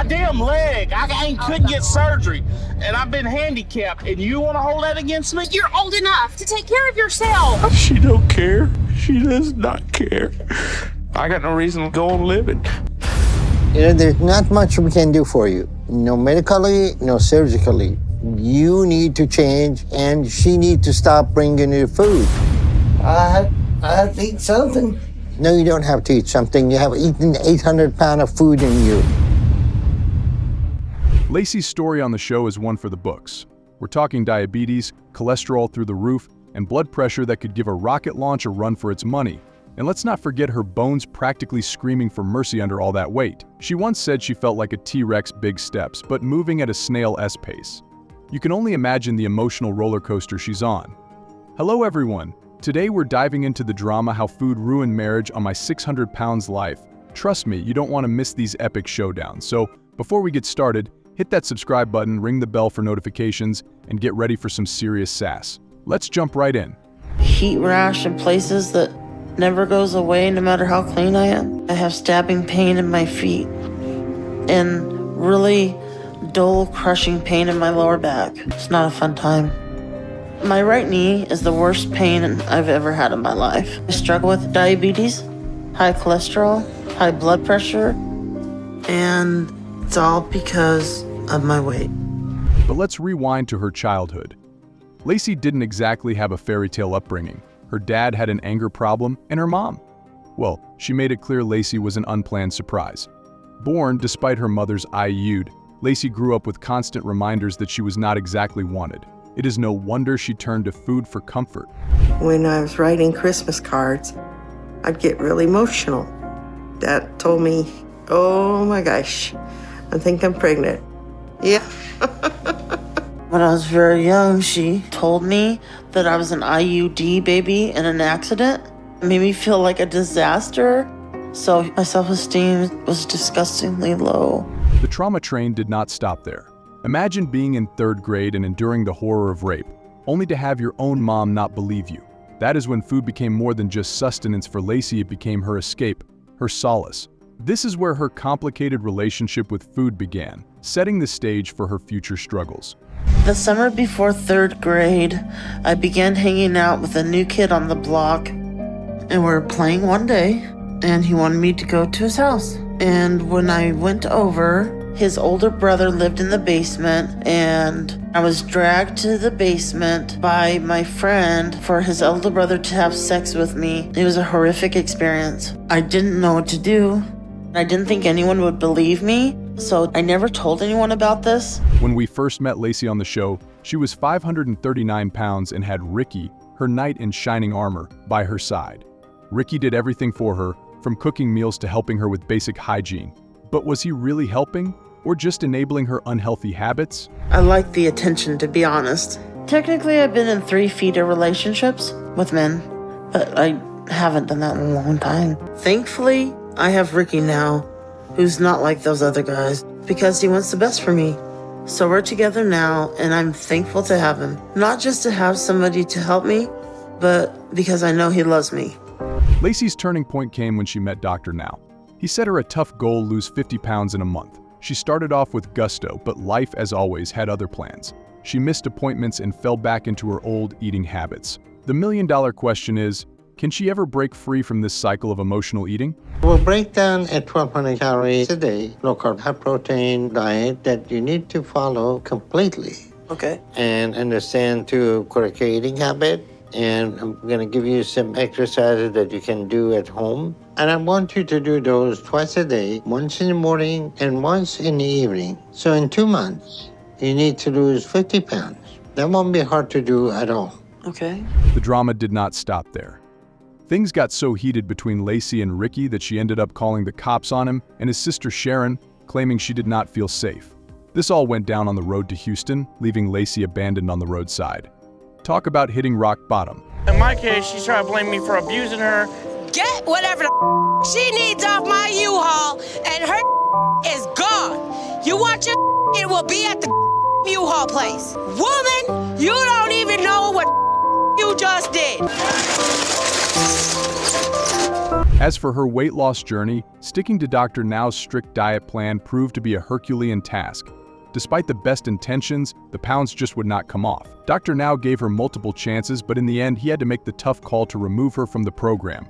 damn leg. I couldn't get surgery, and I've been handicapped, and you want to hold that against me? You're old enough to take care of yourself. She don't care. She does not care. I got no reason to go on living. You know, there's not much we can do for you. No medically, no surgically. You need to change, and she needs to stop bringing you food. I have to eat something. No, you don't have to eat something. You have eaten 800 pounds of food in you. Lacy's story on the show is one for the books. We're talking diabetes, cholesterol through the roof, and blood pressure that could give a rocket launch a run for its money. And let's not forget her bones practically screaming for mercy under all that weight. She once said she felt like a T-Rex big steps, but moving at a snail-s pace. You can only imagine the emotional roller coaster she's on. Hello everyone. Today we're diving into the drama how food ruined marriage on my 600 pounds life. Trust me, you don't want to miss these epic showdowns. So before we get started, hit that subscribe button, ring the bell for notifications, and get ready for some serious sass. Let's jump right in. Heat rash in places that never goes away no matter how clean I am. I have stabbing pain in my feet and really dull crushing pain in my lower back. It's not a fun time. My right knee is the worst pain I've ever had in my life. I struggle with diabetes, high cholesterol, high blood pressure, and it's all because of my weight. But let's rewind to her childhood. Lacy didn't exactly have a fairy tale upbringing. Her dad had an anger problem, and her mom, well, she made it clear Lacy was an unplanned surprise. Born despite her mother's IU'd, Lacy grew up with constant reminders that she was not exactly wanted. It is no wonder she turned to food for comfort. When I was writing Christmas cards, I'd get really emotional. Dad told me, oh my gosh, I think I'm pregnant. Yeah. When I was very young, she told me that I was an IUD baby in an accident. It made me feel like a disaster, so my self-esteem was disgustingly low. The trauma train did not stop there. Imagine being in 3rd grade and enduring the horror of rape, only to have your own mom not believe you. That is when food became more than just sustenance for Lacy. It became her escape, her solace. This is where her complicated relationship with food began, setting the stage for her future struggles. The summer before 3rd grade, I began hanging out with a new kid on the block, and we were playing one day, and he wanted me to go to his house. And when I went over, his older brother lived in the basement, and I was dragged to the basement by my friend for his elder brother to have sex with me. It was a horrific experience. I didn't know what to do. I didn't think anyone would believe me, so I never told anyone about this. When we first met Lacy on the show, she was 539 pounds and had Ricky, her knight in shining armor, by her side. Ricky did everything for her, from cooking meals to helping her with basic hygiene. But was he really helping, or just enabling her unhealthy habits? I like the attention, to be honest. Technically, I've been in 3 feeder relationships with men, but I haven't done that in a long time. Thankfully, I have Ricky now, who's not like those other guys, because he wants the best for me. So we're together now, and I'm thankful to have him. Not just to have somebody to help me, but because I know he loves me. Lacy's turning point came when she met Dr. Now. He set her a tough goal: lose 50 pounds in a month. She started off with gusto, but life, as always, had other plans. She missed appointments and fell back into her old eating habits. The million-dollar question is, can she ever break free from this cycle of emotional eating? We'll break down at 1,200 calories a day, low-carb, high-protein diet that you need to follow completely. Okay. And understand to correct your eating habit. And I'm going to give you some exercises that you can do at home. And I want you to do those twice a day, once in the morning and once in the evening. So in 2 months, you need to lose 50 pounds. That won't be hard to do at all. Okay. The drama did not stop there. Things got so heated between Lacy and Ricky that she ended up calling the cops on him and his sister Sharon, claiming she did not feel safe. This all went down on the road to Houston, leaving Lacy abandoned on the roadside. Talk about hitting rock bottom. In my case, she's trying to blame me for abusing her. Get whatever the she needs off my U-Haul, and her is gone. You want your it will be at the U-Haul place. Woman, you don't even know what you just did. As for her weight loss journey, sticking to Dr. Now's strict diet plan proved to be a Herculean task. Despite the best intentions, the pounds just would not come off. Dr. Now gave her multiple chances, but in the end, he had to make the tough call to remove her from the program.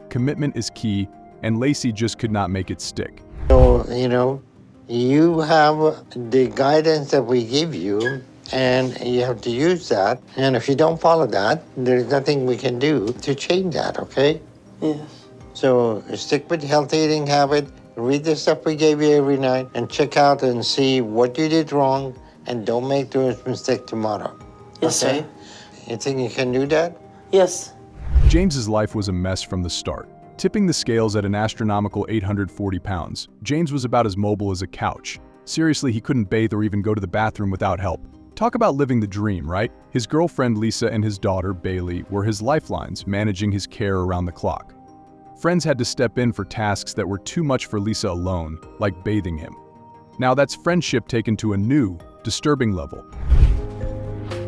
Commitment is key, and Lacy just could not make it stick. So, you have the guidance that we give you, and you have to use that. And if you don't follow that, there's nothing we can do to change that, okay? Yes. So stick with the healthy eating habit, read the stuff we gave you every night, and check out and see what you did wrong, and don't make those mistakes tomorrow. Yes, okay? sir. You think you can do that? Yes. James's life was a mess from the start. Tipping the scales at an astronomical 840 pounds, James was about as mobile as a couch. Seriously, he couldn't bathe or even go to the bathroom without help. Talk about living the dream, right? His girlfriend Lisa and his daughter Bailey were his lifelines, managing his care around the clock. Friends had to step in for tasks that were too much for Lisa alone, like bathing him. Now that's friendship taken to a new, disturbing level.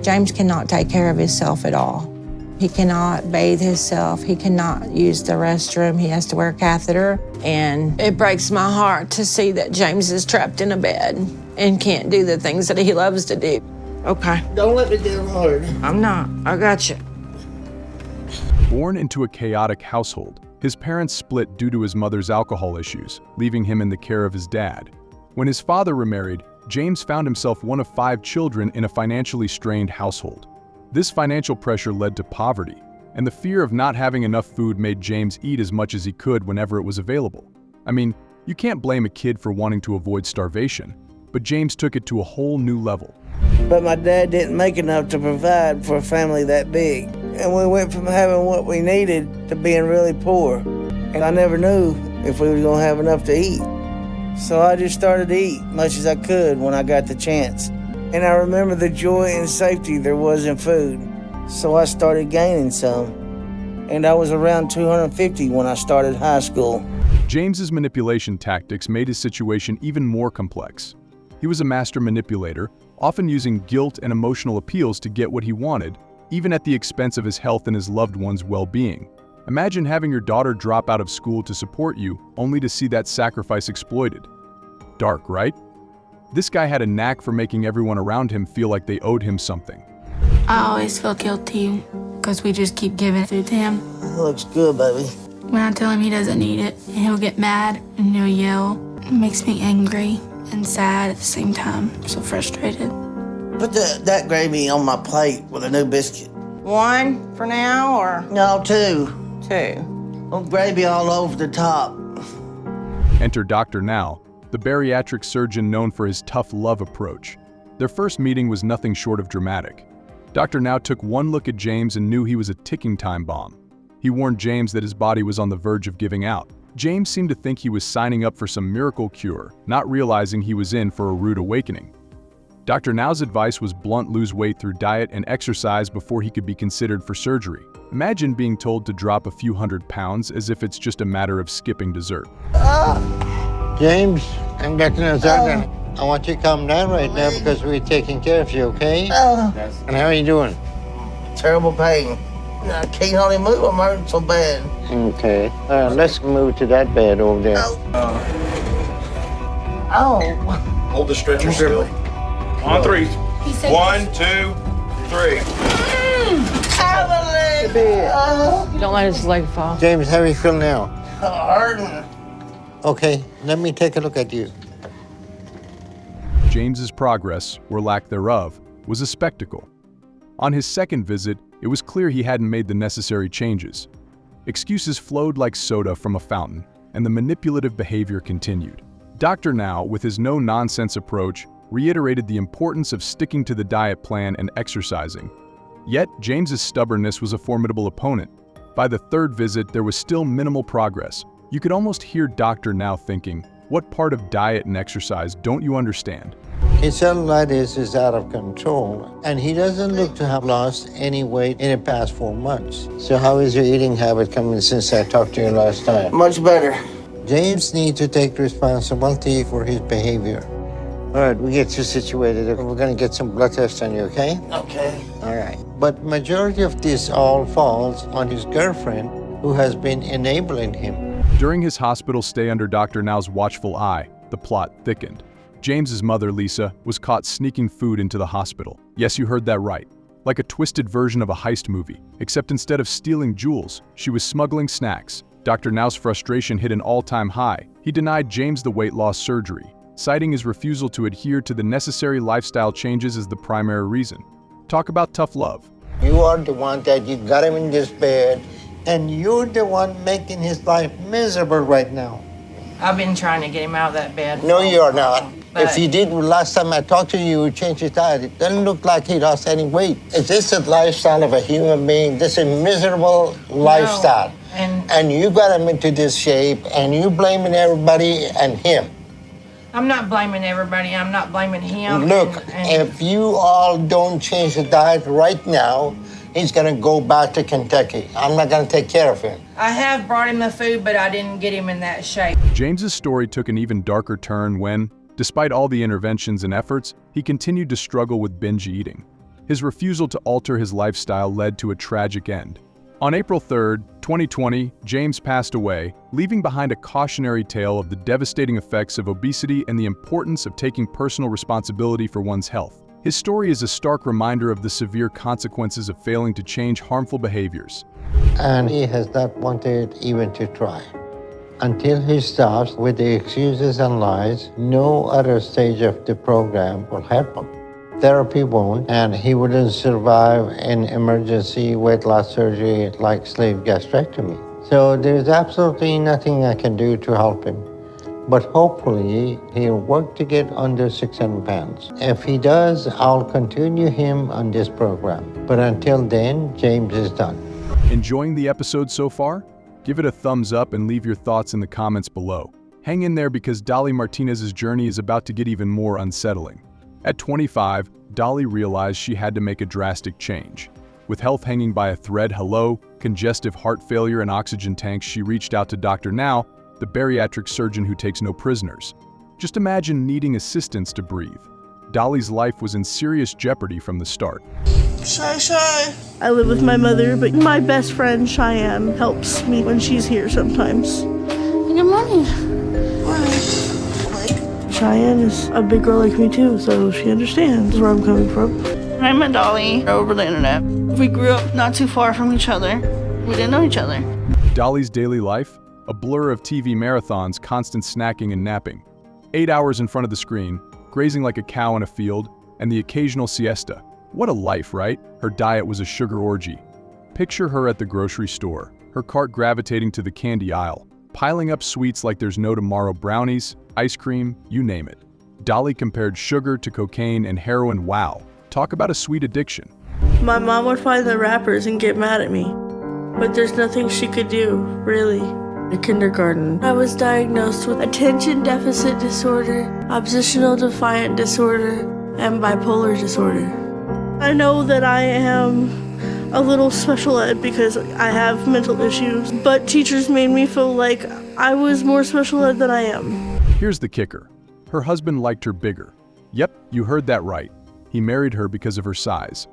James cannot take care of himself at all. He cannot bathe himself. He cannot use the restroom. He has to wear a catheter. And it breaks my heart to see that James is trapped in a bed and can't do the things that he loves to do. Okay. Don't let me down hard. I'm not. I got you. Born into a chaotic household, his parents split due to his mother's alcohol issues, leaving him in the care of his dad. When his father remarried, James found himself one of 5 children in a financially strained household. This financial pressure led to poverty, and the fear of not having enough food made James eat as much as he could whenever it was available. I mean, you can't blame a kid for wanting to avoid starvation, but James took it to a whole new level. But my dad didn't make enough to provide for a family that big. And we went from having what we needed to being really poor. And I never knew if we were gonna have enough to eat. So I just started to eat much as I could when I got the chance. And I remember the joy and safety there was in food. So I started gaining some. And I was around 250 when I started high school. James's manipulation tactics made his situation even more complex. He was a master manipulator, often using guilt and emotional appeals to get what he wanted, even at the expense of his health and his loved ones' well-being. Imagine having your daughter drop out of school to support you, only to see that sacrifice exploited. Dark, right? This guy had a knack for making everyone around him feel like they owed him something. I always feel guilty because we just keep giving food to him. It looks good, baby. When I tell him he doesn't need it, he'll get mad and he'll yell. It makes me angry and sad at the same time. I'm so frustrated. Put that gravy on my plate with a new biscuit. 1 for now, or No, 2. 2? Oh, gravy all over the top. Enter Dr. Now, the bariatric surgeon known for his tough love approach. Their first meeting was nothing short of dramatic. Dr. Now took one look at James and knew he was a ticking time bomb. He warned James that his body was on the verge of giving out. James seemed to think he was signing up for some miracle cure, not realizing he was in for a rude awakening. Dr. Now's advice was blunt: lose weight through diet and exercise before he could be considered for surgery. Imagine being told to drop a few hundred pounds as if it's just a matter of skipping dessert. James, I'm Dr. Nazardan. I want you to calm down right now because we're taking care of you, okay? And how are you doing? Terrible pain. I can't hardly move. I'm hurting so bad. Okay. Let's move to that bed over there. Oh. Hold the stretcher still. On 3. He said 1, 2, 3. Don't let his leg fall. James, how do you feel now? Hurting. Okay, let me take a look at you. James's progress, or lack thereof, was a spectacle. On his second visit, it was clear he hadn't made the necessary changes. Excuses flowed like soda from a fountain, and the manipulative behavior continued. Dr. Now, with his no-nonsense approach, reiterated the importance of sticking to the diet plan and exercising. Yet, James's stubbornness was a formidable opponent. By the third visit, there was still minimal progress. You could almost hear Dr. Now thinking, "What part of diet and exercise don't you understand?" His cellulitis is out of control, and he doesn't look to have lost any weight in the past 4 months. So how is your eating habit coming since I talked to you last time? Much better. James needs to take responsibility for his behavior. All right, we get you situated. We're going to get some blood tests on you, okay? Okay. All right. But majority of this all falls on his girlfriend, who has been enabling him. During his hospital stay under Dr. Now's watchful eye, the plot thickened. James's mother, Lisa, was caught sneaking food into the hospital. Yes, you heard that right. Like a twisted version of a heist movie, except instead of stealing jewels, she was smuggling snacks. Dr. Now's frustration hit an all-time high. He denied James the weight loss surgery, citing his refusal to adhere to the necessary lifestyle changes as the primary reason. Talk about tough love. You are the one that you got him in this bed, and you're the one making his life miserable right now. I've been trying to get him out of that bed. No, you are not. But If you did, last time I talked to you, you changed his diet. It doesn't look like he lost any weight. Is this the lifestyle of a human being? This is a miserable lifestyle. And you got him into this shape, and you blaming everybody and him. I'm not blaming everybody. I'm not blaming him. Look, if you all don't change the diet right now, he's gonna go back to Kentucky. I'm not gonna take care of him. I have brought him the food, but I didn't get him in that shape. James's story took an even darker turn when, despite all the interventions and efforts, he continued to struggle with binge eating. His refusal to alter his lifestyle led to a tragic end. On April 3, 2020, James passed away, leaving behind a cautionary tale of the devastating effects of obesity and the importance of taking personal responsibility for one's health. His story is a stark reminder of the severe consequences of failing to change harmful behaviors. And he has not wanted even to try. Until he stops with the excuses and lies, no other stage of the program will help him. Therapy won't, and he wouldn't survive an emergency weight loss surgery like sleeve gastrectomy. So there's absolutely nothing I can do to help him. But hopefully, he'll work to get under 600 pounds. If he does, I'll continue him on this program. But until then, James is done. Enjoying the episode so far? Give it a thumbs up and leave your thoughts in the comments below. Hang in there because Dolly Martinez's journey is about to get even more unsettling. At 25, Dolly realized she had to make a drastic change. With health hanging by a thread, congestive heart failure and oxygen tanks, she reached out to Dr. Now, the bariatric surgeon who takes no prisoners. Just imagine needing assistance to breathe. Dolly's life was in serious jeopardy from the start. Shy. I live with my mother, but my best friend Cheyenne helps me when she's here sometimes. Good morning. Cheyenne is a big girl like me too, so she understands where I'm coming from. I met Dolly over the internet. We grew up not too far from each other. We didn't know each other. Dolly's daily life? A blur of TV marathons, constant snacking and napping. 8 hours in front of the screen, grazing like a cow in a field, and the occasional siesta. What a life, right? Her diet was a sugar orgy. Picture her at the grocery store, her cart gravitating to the candy aisle, piling up sweets like there's no tomorrow, brownies, ice cream, you name it. Dolly compared sugar to cocaine and heroin. Wow, talk about a sweet addiction. My mom would find the wrappers and get mad at me, but there's nothing she could do, really. In kindergarten, I was diagnosed with attention deficit disorder, oppositional defiant disorder, and bipolar disorder. I know that I am a little special ed because I have mental issues, but teachers made me feel like I was more special ed than I am. Here's the kicker. Her husband liked her bigger. Yep, you heard that right. He married her because of her size.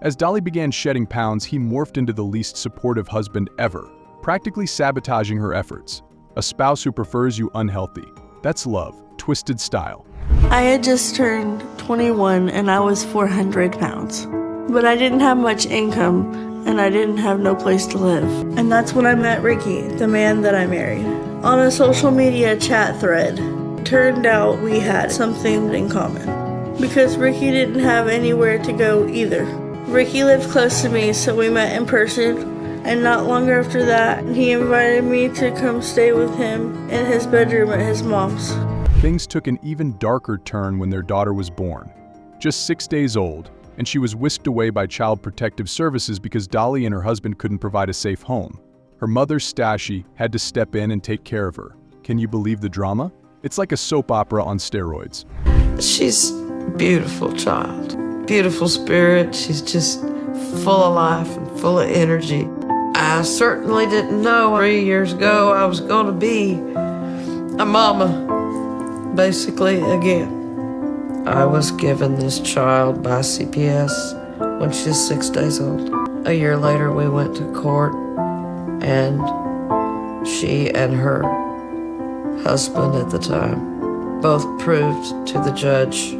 As Dolly began shedding pounds, he morphed into the least supportive husband ever, practically sabotaging her efforts. A spouse who prefers you unhealthy. That's love, twisted style. I had just turned 21 and I was 400 pounds. But I didn't have much income and I didn't have no place to live. And that's when I met Ricky, the man that I married, on a social media chat thread. Turned out we had something in common because Ricky didn't have anywhere to go either. Ricky lived close to me, so we met in person. And not long after that, he invited me to come stay with him in his bedroom at his mom's. Things took an even darker turn when their daughter was born. Just 6 days old, and she was whisked away by Child Protective Services because Dolly and her husband couldn't provide a safe home. Her mother, Stashy, had to step in and take care of her. Can you believe the drama? It's like a soap opera on steroids. She's a beautiful child, beautiful spirit. She's just full of life and full of energy. I certainly didn't know 3 years ago I was going to be a mama, basically, again. I was given this child by CPS when she was 6 days old. A year later, we went to court, and She and her husband at the time both proved to the judge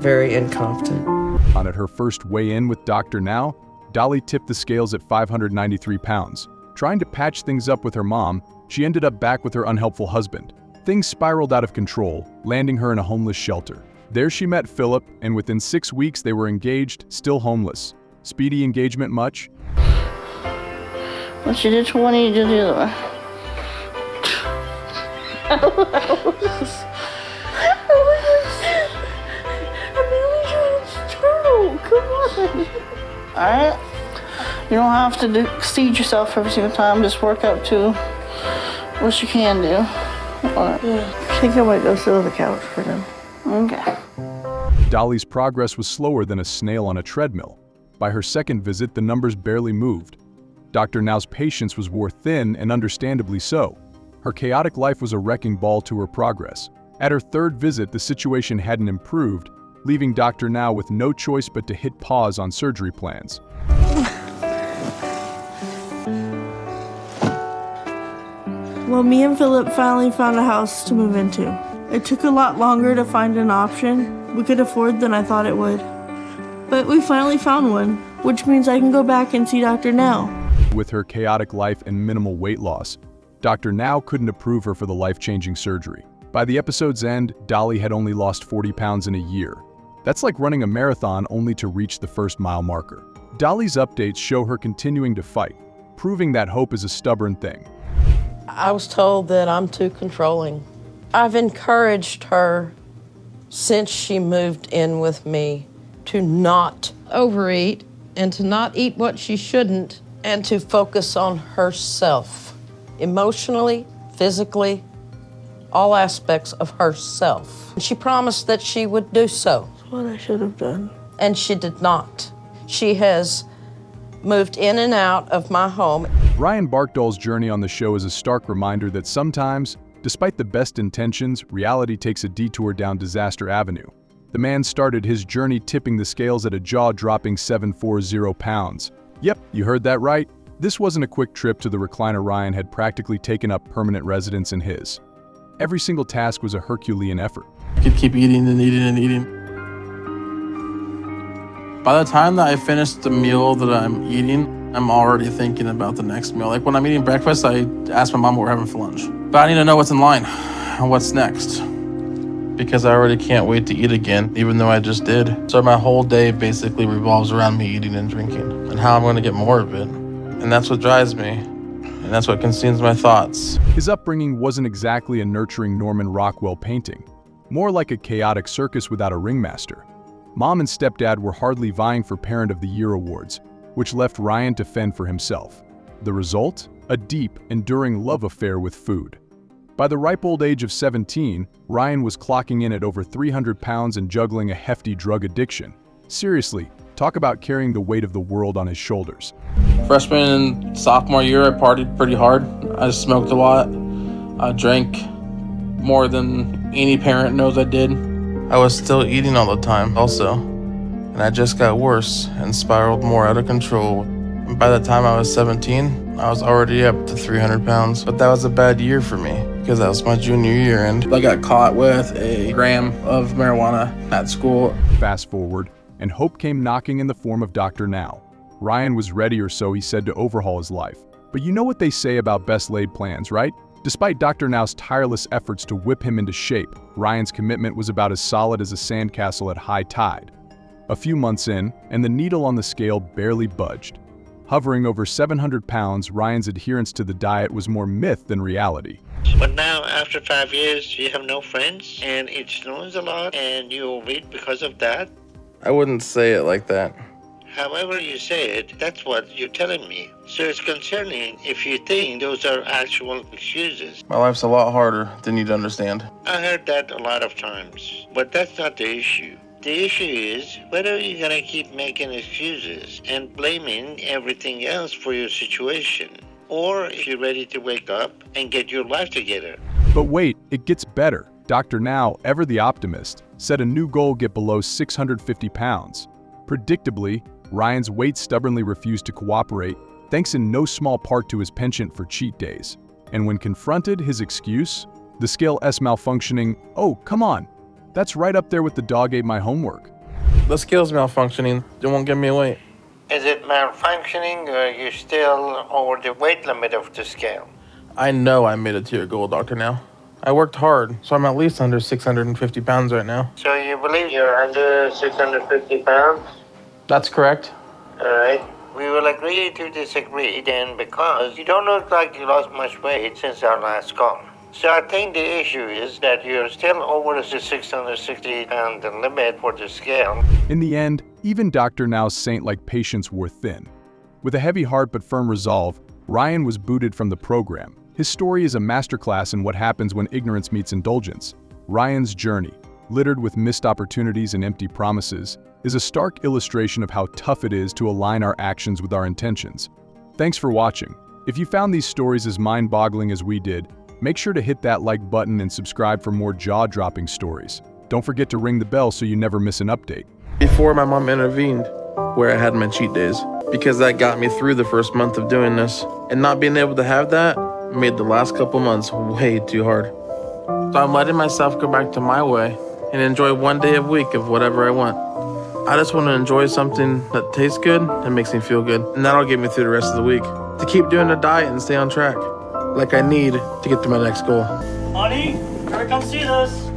very incompetent. On at her first weigh-in with Dr. Now, Dolly tipped the scales at 593 pounds. Trying to patch things up with her mom, she ended up back with her unhelpful husband. Things spiraled out of control, landing her in a homeless shelter. There she met Philip, and within 6 weeks they were engaged, still homeless. Speedy engagement much? Once you do 20, you do the other one. Come on. Alright? You don't have to exceed yourself every single time. Just work up to what you can do. Alright. Yeah. I think I might go sit on the couch for now. Okay. Dolly's progress was slower than a snail on a treadmill. By her second visit, the numbers barely moved. Dr. Now's patience was wore thin, and understandably so. Her chaotic life was a wrecking ball to her progress. At her third visit, the situation hadn't improved, leaving Dr. Now with no choice but to hit pause on surgery plans. Well, me and Philip finally found a house to move into. It took a lot longer to find an option we could afford than I thought it would. But we finally found one, which means I can go back and see Dr. Now. With her chaotic life and minimal weight loss, Dr. Now couldn't approve her for the life-changing surgery. By the episode's end, Dolly had only lost 40 pounds in a year. That's like running a marathon only to reach the first mile marker. Dolly's updates show her continuing to fight, proving that hope is a stubborn thing. I was told that I'm too controlling. I've encouraged her since she moved in with me to not overeat and to not eat what she shouldn't and to focus on herself, emotionally, physically, all aspects of herself. She promised that she would do so. That's what I should have done. And she did not. She has moved in and out of my home. Ryan Barkdahl's journey on the show is a stark reminder that sometimes, despite the best intentions, reality takes a detour down disaster avenue. The man started his journey tipping the scales at a jaw-dropping 740 pounds. Yep, you heard that right. This wasn't a quick trip to the recliner. Ryan had practically taken up permanent residence in his. Every single task was a Herculean effort. I could keep eating and eating and eating. By the time that I finish the meal that I'm eating, I'm already thinking about the next meal. Like when I'm eating breakfast, I ask my mom what we're having for lunch. But I need to know what's in line and what's next, because I already can't wait to eat again, even though I just did. So my whole day basically revolves around me eating and drinking and how I'm going to get more of it. And that's what drives me, and that's what consumes my thoughts. His upbringing wasn't exactly a nurturing Norman Rockwell painting, more like a chaotic circus without a ringmaster. Mom and stepdad were hardly vying for Parent of the Year awards, which left Ryan to fend for himself. The result? A deep, enduring love affair with food. By the ripe old age of 17, Ryan was clocking in at over 300 pounds and juggling a hefty drug addiction. Seriously, talk about carrying the weight of the world on his shoulders. Freshman and sophomore year, I partied pretty hard. I smoked a lot. I drank more than any parent knows I did. I was still eating all the time also, and I just got worse and spiraled more out of control. And by the time I was 17, I was already up to 300 pounds. But that was a bad year for me because that was my junior year, and I got caught with a gram of marijuana at school. Fast forward, and hope came knocking in the form of Dr. Now. Ryan was ready, or so he said, to overhaul his life. But you know what they say about best laid plans, right? Despite Dr. Now's tireless efforts to whip him into shape, Ryan's commitment was about as solid as a sandcastle at high tide. A few months in, and the needle on the scale barely budged. Hovering over 700 pounds, Ryan's adherence to the diet was more myth than reality. But now, after 5 years, you have no friends, and it snows a lot, and you overeat because of that? I wouldn't say it like that. However you say it, that's what you're telling me. So it's concerning if you think those are actual excuses. My life's a lot harder than you'd understand. I heard that a lot of times, but that's not the issue. The issue is whether you're gonna keep making excuses and blaming everything else for your situation, or if you're ready to wake up and get your life together. But wait, it gets better. Dr. Now, ever the optimist, set a new goal: get below 650 pounds. Predictably, Ryan's weight stubbornly refused to cooperate, thanks in no small part to his penchant for cheat days. And when confronted, his excuse? The scale S malfunctioning, oh, come on. That's right up there with the dog ate my homework. The scale's malfunctioning. It won't give me a weight. Is it malfunctioning or are you still over the weight limit of the scale? I know I made it to your goal, doctor, now. I worked hard, so I'm at least under 650 pounds right now. So you believe you're under 650 pounds? That's correct. All right. We will agree to disagree then because you don't look like you lost much weight since our last call. So I think the issue is that you're still over the 660 pound limit for the scale. In the end, even Dr. Now's saint-like patience wore thin. With a heavy heart but firm resolve, Ryan was booted from the program. His story is a masterclass in what happens when ignorance meets indulgence. Ryan's journey, littered with missed opportunities and empty promises, is a stark illustration of how tough it is to align our actions with our intentions. Thanks for watching. If you found these stories as mind-boggling as we did, make sure to hit that like button and subscribe for more jaw-dropping stories. Don't forget to ring the bell so you never miss an update. Before my mom intervened, where I had my cheat days, because that got me through the first month of doing this. And not being able to have that made the last couple months way too hard. So I'm letting myself go back to my way and enjoy one day a week of whatever I want. I just want to enjoy something that tastes good and makes me feel good. And that'll get me through the rest of the week. To keep doing the diet and stay on track, like I need to get to my next goal. Honey, gotta come see this.